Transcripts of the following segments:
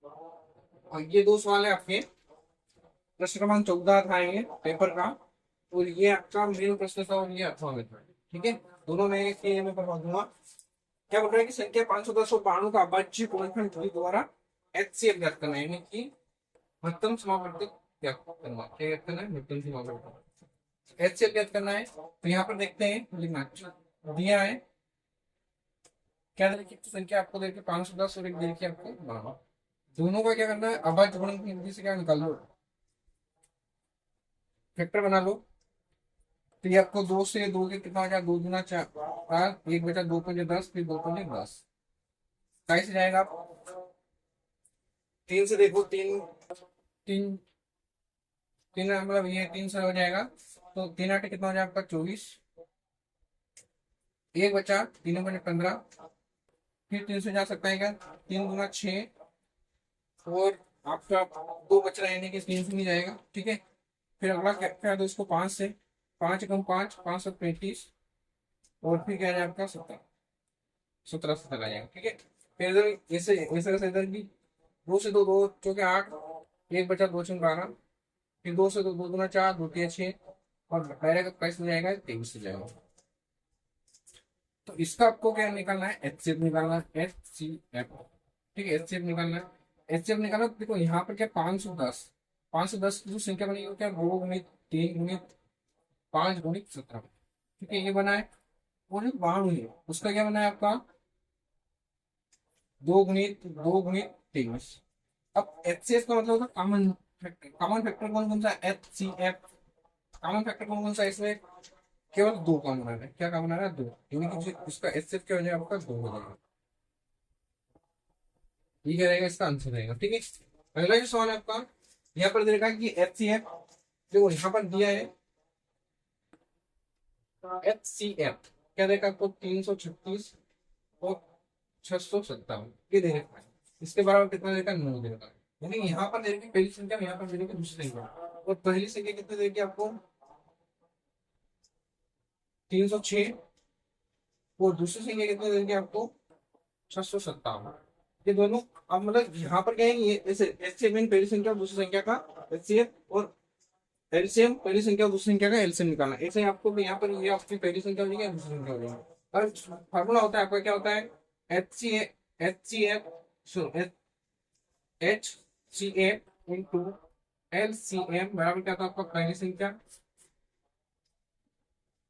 और ये दो सवाल है आपके प्रश्न क्रमांक 14 था ये पेपर का। और ये आपका मेन प्रश्न था और ये अथवा में था। ठीक है, दोनों में के मैं करवा दूंगा। क्या बोल रहा है कि संख्या 510 और 92 का अभाज्य गुणनखंड द्वारा एचसीएफ ज्ञात करना है, यानी कि महत्तम समापवर्ती ज्ञात करना। क्या ज्ञात करना है? महत्तम समापवर्ती एचसीएफ ज्ञात करना है। तो यहाँ पर देखते हैं, लिखना दिया है क्या देखिए, संख्या आपको देखिए 510 और एक देखिए आपको 92। दोनों का क्या करना है? अभाज्य गुणनखंड हिंदी से क्या निकाल लो, फैक्टर बना लो। तो ये आपको दो से दो के कितना हो जाएगा? दो गुना चार, एक बचा दो पंजे 10, फिर दो पंजे 10, कैसे जाएगा आप? तीन से देखो, तीन तीन तीन मतलब ये तीन से हो जाएगा। तो तीन आठ कितना हो जाएगा आपका? 24। एक बचा, तीन बने 15, फिर तीन से जा सकता है क्या? तीन गुना 6, और आपका दो बच रहा है, यानी कि तीन से नहीं जाएगा। ठीक है, फिर अगला क्या क्या दो इसको? पांच से, पांच कम पांच, पांच सौ 35, और फिर क्या है आपका 17, 17 से चला जाएगा। ठीक है, फिर इधर ऐसे ऐसे कैसे इधर भी दो से दो, दो चौके आठ, एक बचा दो छः 12, फिर दो से दो, दो गुना चार, दो तिया 6, और डायरेक्ट कैसे जाएगा? 23 से जाएगा। तो इसका आपको क्या निकालना है? एचसीएफ निकालना है, एचसीएफ। ठीक है, एचसीएफ निकालना है। एचसीएफ निकालना, तो देखो यहाँ पर क्या 510, 510 की जो संख्या बनी वो क्या? दो गुणित तीन गुणित पांच गुणित 17। ठीक है, ये बना है। और जो 92 है उसका क्या बना है आपका? दो गुणित 23। अब एचसीएफ का मतलब होता है कॉमन फैक्टर। कॉमन फैक्टर कौन कौन सा? एचसीएफ। कॉमन फैक्टर कौन कौन सा है इसमें? केवल दो कॉमन आ रहा है। क्या कॉमन आ रहा है? दो, यानी कि उसका एचसीएफ क्या हो जाएगा आपका? दो हो जाएगा। ये क्या रहेगा? इसका आंसर रहेगा। ठीक है, अगला जो सवाल है आपका, यहाँ पर देखा कि एचसीएफ, देखो यहाँ पर दिया है एचसीएफ क्या देखा आपको? 336 और 657 ये दे रखा है। इसके बराबर कितना देगा? 9 देगा। यानी यहाँ पर देगी पहली संख्या, यहाँ पर देगी दूसरी संख्या। और पहली संख्या कितनी देगी आपको? 306, और दूसरी संख्या कितनी देगी आपको? 657। ये दोनों, अब मतलब यहाँ पर क्या है, ये ऐसे एचसीएफ मीन पहली संख्या और दूसरी संख्या का एचसीएफ, और एलसीएम पहली संख्या और दूसरी संख्या का एलसीएम निकालना। ऐसे ही आपको भी यहाँ पर ये आपकी पहली संख्या हो जाएगी, दूसरी संख्या हो जाएगी। और फार्मूला होता है आपका, क्या होता है? H C H C F so H C F into L C M बराबर क्या था आपका? पहली संख्या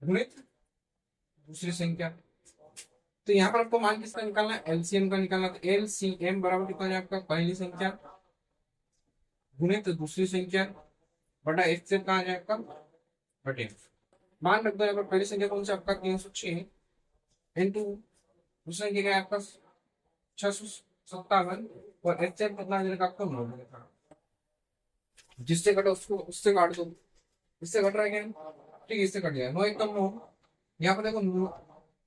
गुणित दूसरी संख्या। तो यहाँ पर आपको मान किसका निकालना है? एलसीएम का निकालना। तो एलसीएम बराबर कितना है आपका? पहली संख्या गुणित दूसरी संख्या बटा एचसीएफ कहाँ जाएगा? बटे, मान रख दो यहाँ पर पहली संख्या कौन सा आपका? 306 इंटू दूसरी संख्या क्या है आपका? 657, और एचसीएफ कितना देगा आपको? 9 देगा। जिससे कटो उसको उससे काट दो। इससे कट रहा है क्या? ठीक है, इससे कट जाएगा। नौ एकदम नौ। यहाँ पर देखो, नौ,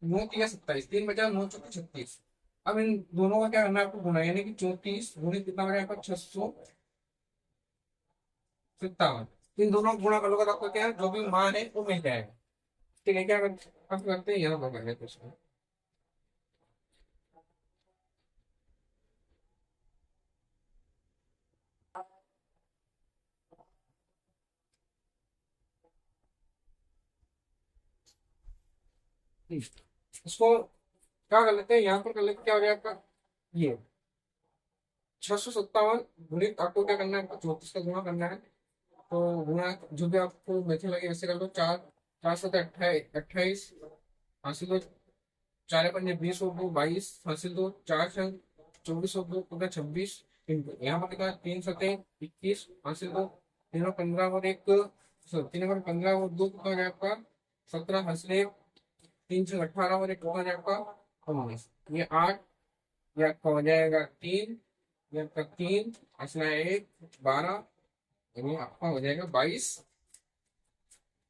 नौ तिया 27, तीन बचा, नौ चौके 36। अब इन दोनों का क्या करना है आपको? गुना, यानी कि 34 गुणित कितना बचा आपका? 657। इन दोनों को गुणा करोगे तो आपको क्या है? जो भी मान है वो मिल जाएगा। ठीक है, क्या करते हैं? यहाँ पर करते हैं। उसको क्या कर लेते हैं? यहाँ पर कर लेते हैं, क्या हो जाएगा आपका? ये 657 गुणित आपको क्या करना है? आपको 34 का गुणा करना है। तो गुणा जो भी आपको मेथड लगे वैसे कर लो। चार, चार सौ 28, हासिल दो, चार पंजे 20 और दो 22, हासिल दो, चार छः 24 और दो पूरा 26, यहाँ पर कितना? तीन सतह 21, हासिल दो, तीनों 15 और एक, तीन और 15 और दो कितना हो जाएगा आपका? 17, हासिल एक, तीन से 18 और एक कितना हो जाएगा आपका? 19। ये आठ, ये आपका हो जाएगा तीन, ये आपका तीन, हासिल है एक, 12, ये आपका हो जाएगा 22।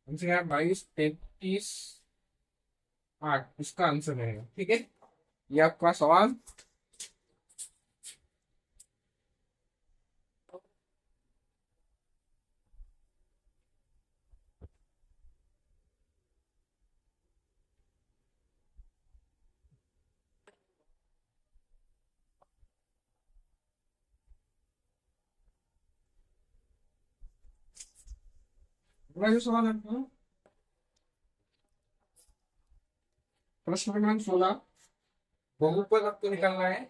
हमसे क्या? 22, 33, आठ इसका आंसर रहेगा। ठीक है, ये आपका सवाल। अगला जो सवाल है अपना, प्रश्न क्रमांक 16, बहुपद आपको निकालना है।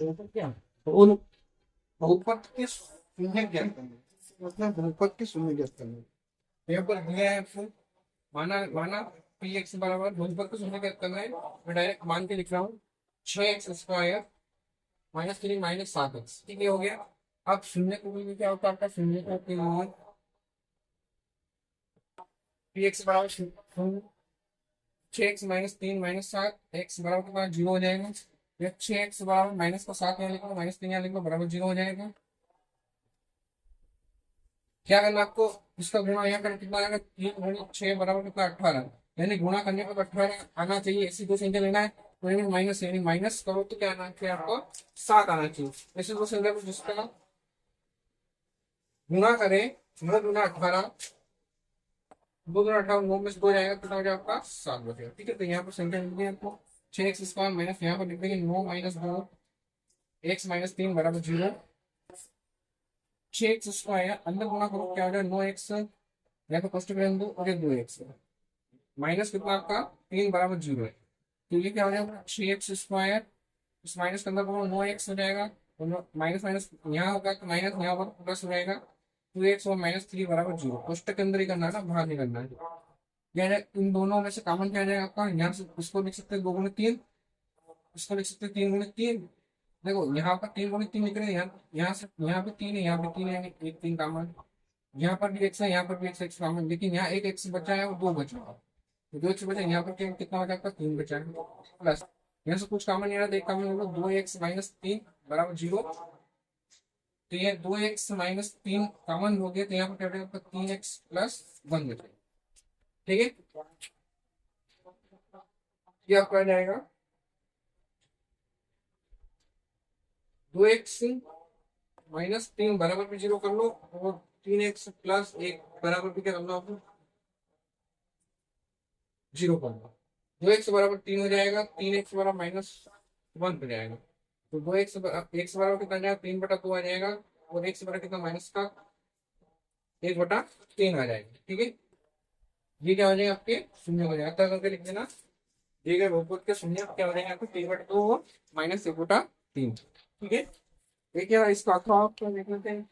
बहुपद क्या, उन बहुपद के शून्य ज्ञात करना, मतलब बहुपद के शून्य ज्ञात करना। यहाँ पर दिया है आपको, माना माना पी एक्स बराबर बहुपद को शून्य ज्ञात करना है। मैं डायरेक्ट मान के लिख रहा हूँ, 6x² माइनस 3 माइनस 7x, ठीक है, हो गया। अब शून्य को भी क्या होता है आपका, शून्य को पी एक्स बराबर शून्य, 6x - 3 - 7 x बराबर के बाद 0 हो जाएगा। या 6x बराबर माइनस को 7 यहाँ लिख लो, माइनस 3 यहाँ लिख लो, बराबर 0 हो जाएगा। क्या करना आपको, इसका गुणा यहाँ कर कितना आएगा, 3 × 6 बराबर कितना, 18। यानी गुणा करने पर 18 आना चाहिए, ऐसी दो संख्या लेना है। तो यानी माइनस, यानी माइनस करो तो क्या आना चाहिए आपको, 7 आना चाहिए। ऐसी दो संख्या को जिसका गुणा करें, 9 × 18, 2 × 18, 9 में से 2 जाएगा, कितना हो जाएगा आपका, 7 बचेगा। ठीक है, तो यहाँ पर संख्या मिल गई आपको 6x² माइनस, यहाँ पर लिख देंगे 9 - 2 x - 3 बराबर 0। 6x² अंदर गुणा करो, क्या हो जाएगा, 9x, या तो कोष्टक में 2 और 2x, माइनस कितना आपका 3 बराबर 0 है। तो ये क्या हो जाएगा, 6x², इस माइनस के अंदर करो 9x हो जाएगा, माइनस माइनस यहाँ होगा तो माइनस यहाँ पर प्लस हो जाएगा, 2x और -3 बराबर 0। कोष्टक के अंदर ही करना है ना, बाहर नहीं करना है। क्या है, इन दोनों में से कॉमन क्या आ जाएगा आपका, यहाँ से इसको लिख सकते हैं 2 × 3, इसको लिख सकते हैं 3 × 3। देखो यहाँ पर 3 × 3 लिख रहे हैं, यहाँ से यहाँ पे 3 है, यहाँ पे 3 है, एक 3 कॉमन, यहाँ पर भी x है, यहाँ पर भी x कॉमन, लेकिन यहाँ एक x बचा है और 2 बचा है। तो 2 x बचा, यहाँ पर कितना हो जाएगा, 3 बचा है, प्लस यहाँ से कुछ कॉमन नहीं रहा, तो एक कॉमन होगा, 2x - 3 बराबर 0। तो ये 2x - 3 कॉमन हो गया, तो यहाँ पर क्या बचेगा, 3x + 1 बचेगा। ठीक है, ये आपका आ जाएगा 2x - 3 बराबर भी 0 कर लो, और 3x + 1 बराबर भी क्या कर लो आप, 0 कर लो। 2x बराबर 3 हो जाएगा, 3x बराबर -1 हो जाएगा। तो 2x x बराबर कितना आ जाएगा, 3/2 आ जाएगा, और x बराबर कितना, माइनस का 1/3 आ जाएगा। ठीक है, ये क्या हो जाएगा आपके, शून्य हो जाएगा, तब करके लिख देना। दिए गए बहुपद के शून्य क्या हो जाएंगे आपको, 3/2 और -1/3। ठीक है, देखिए इसका अथवा आप देख लेते हैं।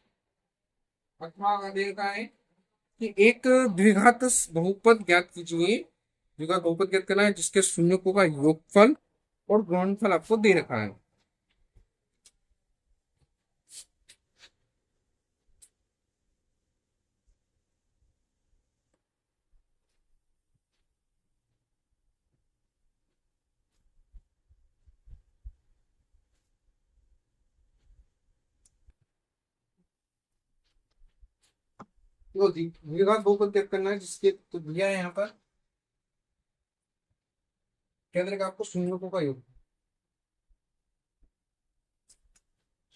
अथवा देखा है कि एक द्विघात बहुपद ज्ञात कीजिए, द्विघात बहुपद ज्ञात करना है जिसके शून्यकों का योगफल और गुणनफल आपको दे रखा है। तो द्विघात बहुपद ज्ञात करना है जिसके, तो दिया है यहाँ पर केंद्र का आपको शून्यकों का योग,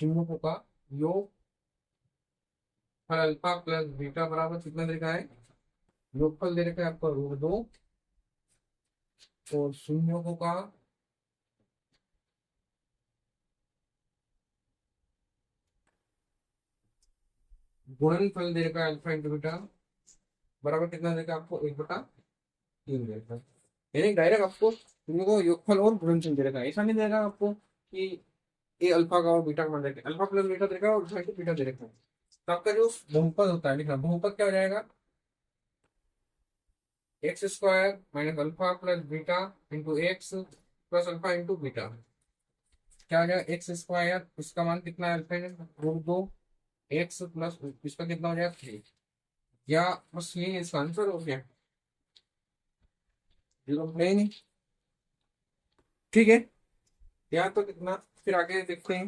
शून्यकों का योग फल अल्फा प्लस बीटा बराबर कितना दे रखा है, योगफल दे रखा है आपका √2, और शून्यकों का गुणनफल दे रखा है अल्फा × बीटा बराबर कितना दे रखा है आपको, 1/3 दे रखा है। यानी डायरेक्ट आपको शून्यकों का योगफल और गुणनफल दे रखा है, ऐसा नहीं दे रखा आपको कि ए अल्फा का और बीटा का मान दे रखा है, अल्फा प्लस बीटा दे रखा है और अल्फा × बीटा दे रखा है। तो आपका जो बहुपद होता है, लिखना बहुपद क्या हो जाएगा, x² - alpha plus beta × x + alpha × beta, क्या हो जाएगा, x², इसका मान कितना है, अल्फा √2, x प्लस इसका कितना हो जाएगा 3, या बस ये इसका आंसर हो गया, 0 है ही नहीं। ठीक है, यहाँ तो कितना, फिर आगे देखते हैं।